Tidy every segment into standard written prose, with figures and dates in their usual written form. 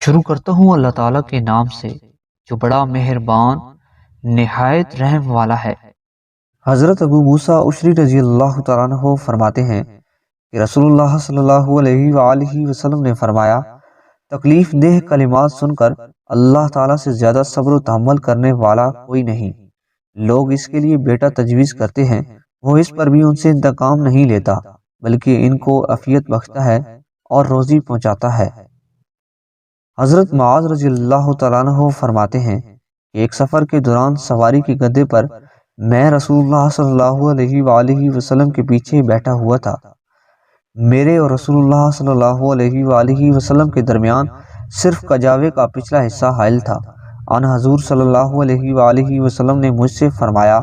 شروع کرتا ہوں اللہ تعالیٰ کے نام سے جو بڑا مہربان نہایت رحم والا ہے۔ حضرت ابو موسیٰ اشعری رضی اللہ تعالیٰ عنہ فرماتے ہیں کہ رسول اللہ صلی اللہ علیہ وآلہ وسلم نے فرمایا، تکلیف دہ کلمات سن کر اللہ تعالیٰ سے زیادہ صبر و تحمل کرنے والا کوئی نہیں۔ لوگ اس کے لیے بیٹا تجویز کرتے ہیں، وہ اس پر بھی ان سے انتقام نہیں لیتا بلکہ ان کو عافیت بخشتا ہے اور روزی پہنچاتا ہے۔ حضرت معاذ رضی اللہ تعالیٰ عنہ فرماتے ہیں کہ ایک سفر کے دوران سواری کے گدھے پر میں رسول اللہ صلی اللہ علیہ وآلہ وسلم کے پیچھے بیٹھا ہوا تھا۔ میرے اور رسول اللہ صلی اللہ علیہ وآلہ وسلم کے درمیان صرف کجاوے کا پچھلا حصہ حائل تھا۔ ان حضور صلی اللہ علیہ وآلہ وسلم نے مجھ سے فرمایا،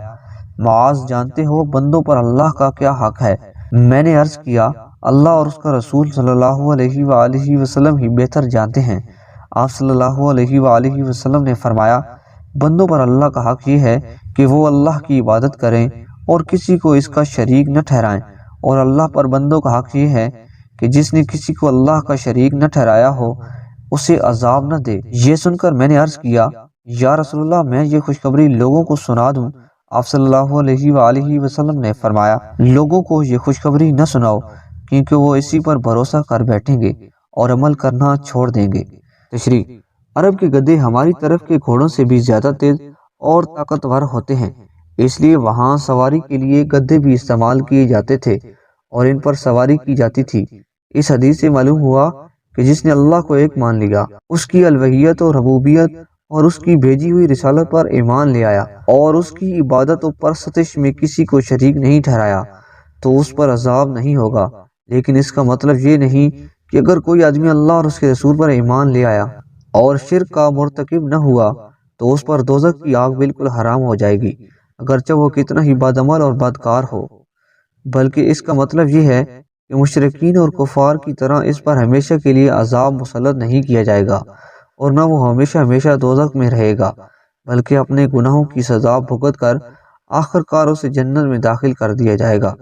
معاذ جانتے ہو بندوں پر اللہ کا کیا حق ہے؟ میں نے عرض کیا، اللہ اور اس کا رسول صلی اللہ علیہ وآلہ وسلم ہی بہتر جانتے ہیں۔ آپ صلی اللہ علیہ وآلہ وسلم نے فرمایا، بندوں پر اللہ کا حق یہ ہے کہ وہ اللہ کی عبادت کریں اور کسی کو اس کا شریک نہ ٹھہرائیں، اور اللہ پر بندوں کا حق یہ ہے کہ جس نے کسی کو اللہ کا شریک نہ ٹھہرایا ہو اسے عذاب نہ دے۔ یہ سن کر میں نے عرض کیا، یا رسول اللہ میں یہ خوشخبری لوگوں کو سنا دوں؟ آپ صلی اللہ علیہ وآلہ وسلم نے فرمایا، لوگوں کو یہ خوشخبری نہ سناؤ کیونکہ وہ اسی پر بھروسہ کر بیٹھیں گے اور عمل کرنا چھوڑ دیں گے۔ تشریح: عرب کے گدھے ہماری طرف کے گھوڑوں سے بھی زیادہ تیز اور طاقتور ہوتے ہیں، اس لیے وہاں سواری کے لیے گدھے بھی استعمال کیے جاتے تھے اور ان پر سواری کی جاتی تھی۔ اس حدیث سے معلوم ہوا کہ جس نے اللہ کو ایک مان لیا، اس کی الوہیت اور ربوبیت اور اس کی بھیجی ہوئی رسالت پر ایمان لے آیا اور اس کی عبادت و پرستش میں کسی کو شریک نہیں ٹھہرایا تو اس پر عذاب نہیں ہوگا۔ لیکن اس کا مطلب یہ نہیں کہ اگر کوئی آدمی اللہ اور اس کے رسول پر ایمان لے آیا اور شرک کا مرتکب نہ ہوا تو اس پر دوزخ کی آگ بالکل حرام ہو جائے گی، اگرچہ وہ کتنا ہی بدعمل اور بدکار ہو۔ بلکہ اس کا مطلب یہ ہے کہ مشرکین اور کفار کی طرح اس پر ہمیشہ کے لیے عذاب مسلط نہیں کیا جائے گا اور نہ وہ ہمیشہ ہمیشہ دوزخ میں رہے گا، بلکہ اپنے گناہوں کی سزا بھگت کر آخر کار اسے جنت میں داخل کر دیا جائے گا۔